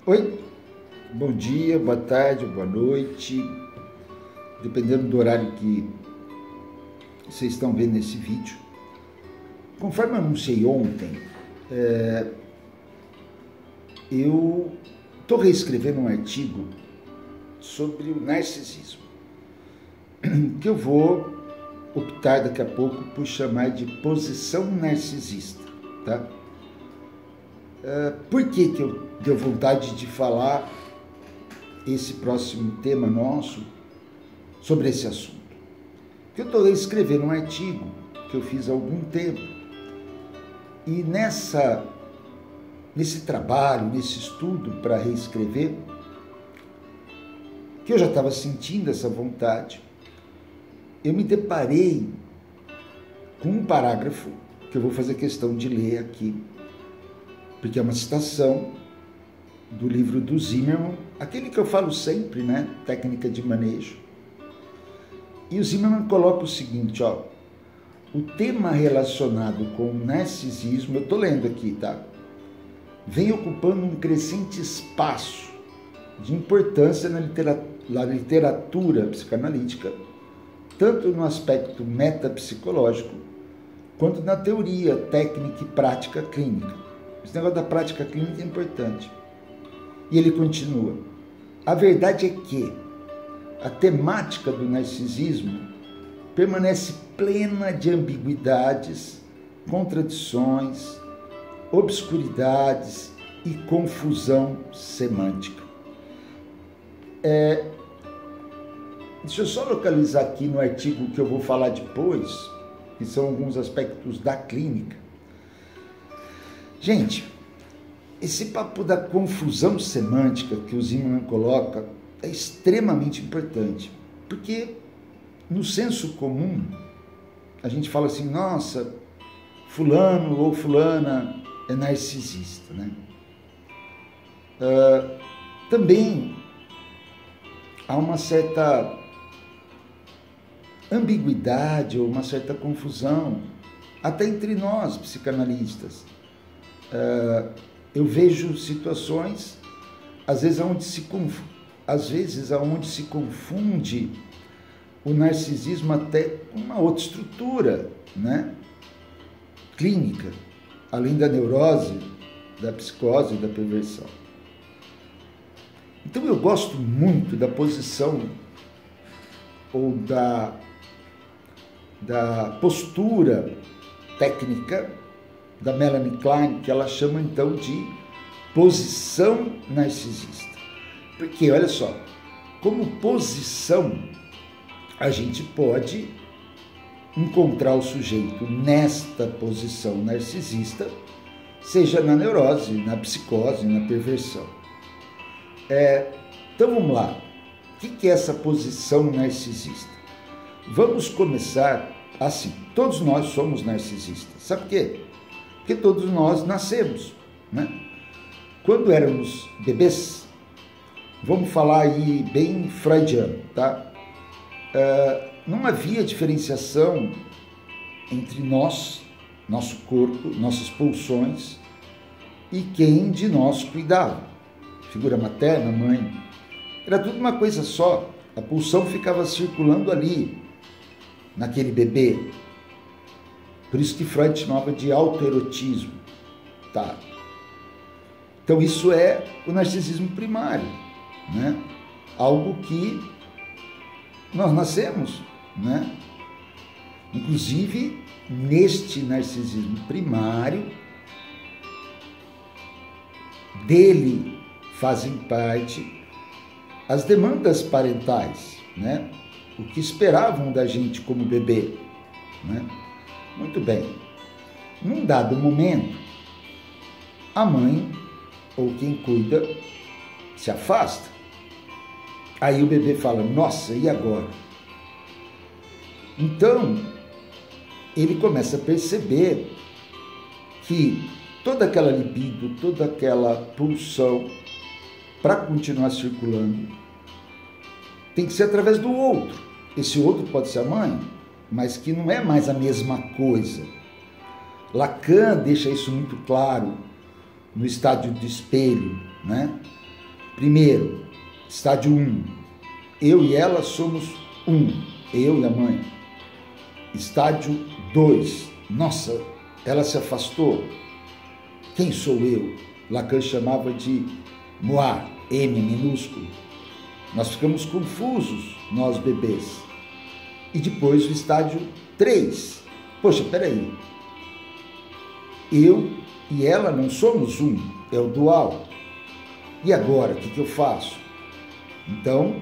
Oi, bom dia, boa tarde, boa noite, dependendo do horário que vocês estão vendo esse vídeo. Conforme eu anunciei ontem, eu estou reescrevendo um artigo sobre o narcisismo, que eu vou optar daqui a pouco por chamar de posição narcisista, tá? Por que eu deu vontade de falar esse próximo tema nosso sobre esse assunto? Porque eu estou reescrevendo um artigo que eu fiz há algum tempo e nesse trabalho, nesse estudo para reescrever, que eu já estava sentindo essa vontade, eu me deparei com um parágrafo que eu vou fazer questão de ler aqui, porque é uma citação do livro do Zimmermann, aquele que eu falo sempre, né? Técnica de manejo. E o Zimmermann coloca o seguinte, ó: o tema relacionado com o narcisismo, eu estou lendo aqui, tá? Vem ocupando um crescente espaço de importância na literatura psicanalítica, tanto no aspecto metapsicológico, quanto na teoria, técnica e prática clínica. Esse negócio da prática clínica é importante. E ele continua: a verdade é que a temática do narcisismo permanece plena de ambiguidades, contradições, obscuridades e confusão semântica. Deixa eu só localizar aqui no artigo que eu vou falar depois, que são alguns aspectos da clínica. Gente, esse papo da confusão semântica que o Zimmermann coloca é extremamente importante, porque no senso comum a gente fala assim: nossa, fulano ou fulana é narcisista, né? Também há uma certa ambiguidade ou uma certa confusão até entre nós psicanalistas. Eu vejo situações, às vezes aonde se confunde o narcisismo até com uma outra estrutura, né? Clínica, além da neurose, da psicose e da perversão. Então eu gosto muito da posição ou da postura técnica da Melanie Klein, que ela chama então de posição narcisista. Porque, olha só, como posição, a gente pode encontrar o sujeito nesta posição narcisista, seja na neurose, na psicose, na perversão. Então vamos lá. O que é essa posição narcisista? Vamos começar assim. Todos nós somos narcisistas. Sabe por quê? Porque todos nós nascemos, né? Quando éramos bebês, vamos falar aí bem freudiano, tá? Não havia diferenciação entre nós, nosso corpo, nossas pulsões e quem de nós cuidava. Figura materna, mãe. Era tudo uma coisa só. A pulsão ficava circulando ali, naquele bebê. Por isso que Freud chamava de autoerotismo, tá? Então isso é o narcisismo primário, né? Algo que nós nascemos, né? Inclusive, neste narcisismo primário, dele fazem parte as demandas parentais, né? O que esperavam da gente como bebê, né? Muito bem. Num dado momento, a mãe ou quem cuida se afasta. Aí o bebê fala: nossa, e agora? Então, ele começa a perceber que toda aquela libido, toda aquela pulsão para continuar circulando tem que ser através do outro. Esse outro pode ser a mãe, mas que não é mais a mesma coisa. Lacan deixa isso muito claro no estádio do espelho, né? Primeiro, estádio 1, eu e ela somos um, eu e a mãe. Estádio 2, nossa, ela se afastou. Quem sou eu? Lacan chamava de moi, M minúsculo. Nós ficamos confusos, nós bebês. E depois o estádio 3. Poxa, peraí. Eu e ela não somos um, é o dual. E agora, o que eu faço? Então,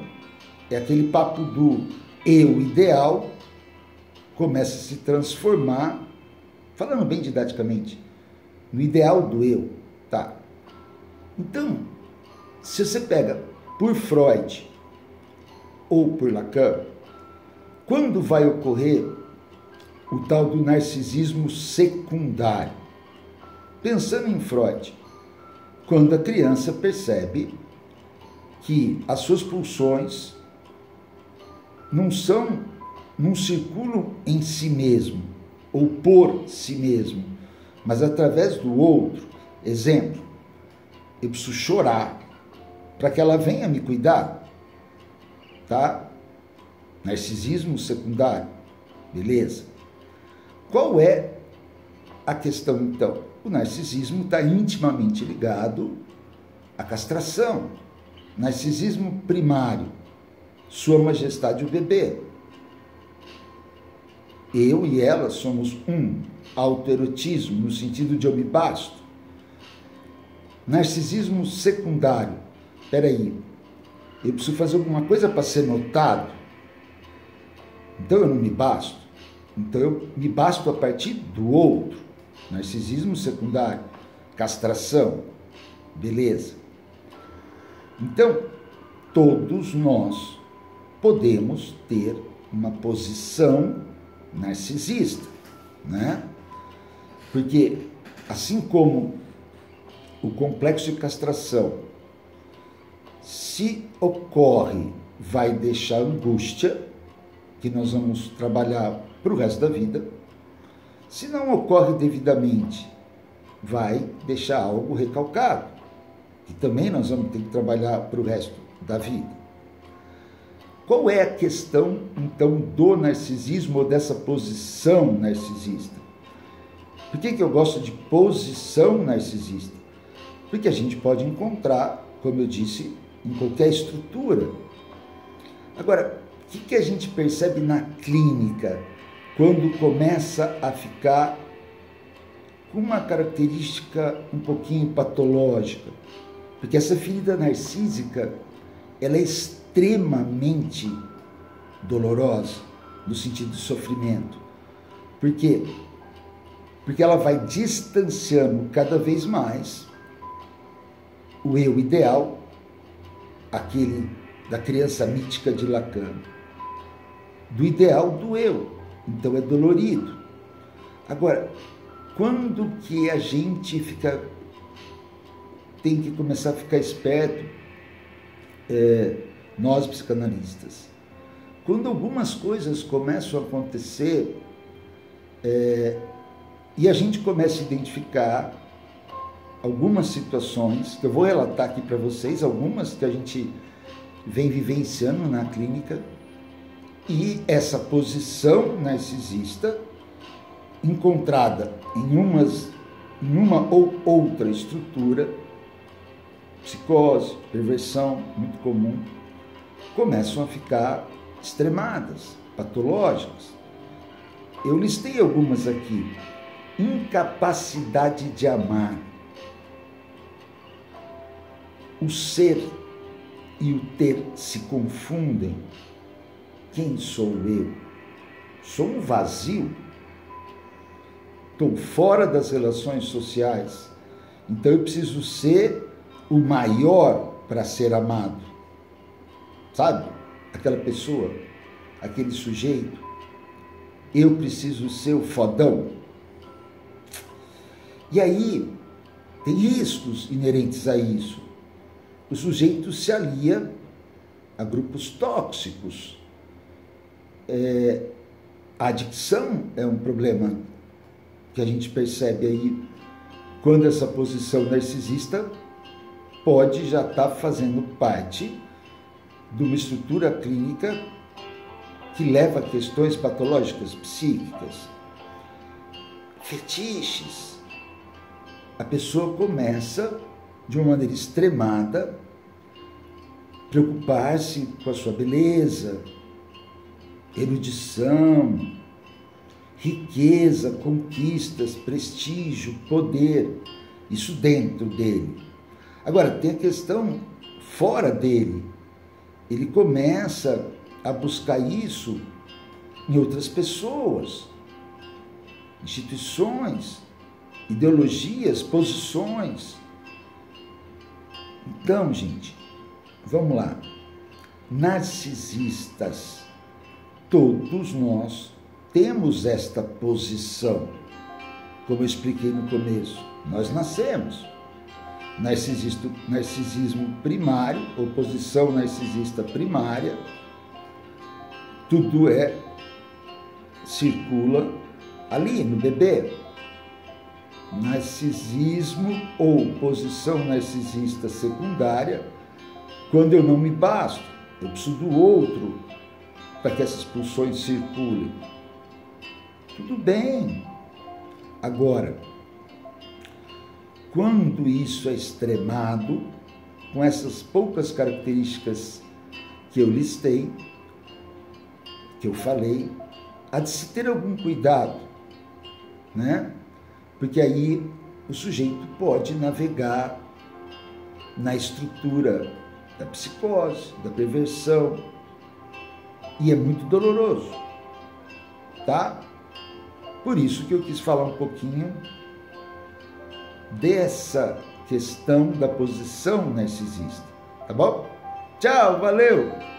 é aquele papo do eu ideal começa a se transformar, falando bem didaticamente, no ideal do eu, tá? Então, se você pega por Freud ou por Lacan, quando vai ocorrer o tal do narcisismo secundário? Pensando em Freud, quando a criança percebe que as suas pulsões não circulam em si mesmo ou por si mesmo, mas através do outro. Exemplo, eu preciso chorar para que ela venha me cuidar, tá? Narcisismo secundário, beleza? Qual é a questão então? O narcisismo está intimamente ligado à castração. Narcisismo primário, Sua Majestade o bebê. Eu e ela somos um, autoerotismo, no sentido de eu me basto. Narcisismo secundário, peraí, eu preciso fazer alguma coisa para ser notado, então eu não me basto, então eu me basto a partir do outro. Narcisismo secundário, castração, beleza. Então, todos nós podemos ter uma posição narcisista, né? Porque, assim como o complexo de castração, se ocorre, vai deixar angústia, que nós vamos trabalhar para o resto da vida. Se não ocorre devidamente, vai deixar algo recalcado, que também nós vamos ter que trabalhar para o resto da vida. Qual é a questão, então, do narcisismo ou dessa posição narcisista? Por que eu gosto de posição narcisista? Porque a gente pode encontrar, como eu disse, em qualquer estrutura. Agora, o que a gente percebe na clínica quando começa a ficar com uma característica um pouquinho patológica? Porque essa ferida narcísica, ela é extremamente dolorosa, no sentido de sofrimento. Por quê? Porque ela vai distanciando cada vez mais o eu ideal, aquele da criança mítica de Lacan, do ideal do eu. Então é dolorido. Agora, quando que a gente tem que começar a ficar esperto, nós psicanalistas? Quando algumas coisas começam a acontecer e a gente começa a identificar algumas situações, que eu vou relatar aqui para vocês, algumas que a gente vem vivenciando na clínica, e essa posição narcisista, encontrada em uma ou outra estrutura, psicose, perversão, muito comum, começam a ficar extremadas, patológicas. Eu listei algumas aqui. Incapacidade de amar. O ser e o ter se confundem. Quem sou eu? Sou um vazio. Estou fora das relações sociais. Então eu preciso ser o maior para ser amado. Sabe? Aquela pessoa, aquele sujeito. Eu preciso ser o fodão. E aí, tem riscos inerentes a isso. O sujeito se alia a grupos tóxicos. A adicção é um problema que a gente percebe aí quando essa posição narcisista pode já estar fazendo parte de uma estrutura clínica que leva a questões patológicas psíquicas, fetiches. A pessoa começa, de uma maneira extremada, preocupar-se com a sua beleza, erudição, riqueza, conquistas, prestígio, poder, isso dentro dele. Agora, tem a questão fora dele. Ele começa a buscar isso em outras pessoas, instituições, ideologias, posições. Então, gente, vamos lá. Narcisistas, todos nós temos esta posição. Como eu expliquei no começo, nós nascemos. Narcisismo primário, oposição narcisista primária, tudo circula ali no bebê. Narcisismo ou posição narcisista secundária, quando eu não me basto, eu preciso do outro para que essas pulsões circulem. Tudo bem. Agora, quando isso é extremado, com essas poucas características que eu listei, que eu falei, há de se ter algum cuidado, né? Porque aí o sujeito pode navegar na estrutura da psicose, da perversão, e é muito doloroso, tá? Por isso que eu quis falar um pouquinho dessa questão da posição narcisista, tá bom? Tchau, valeu!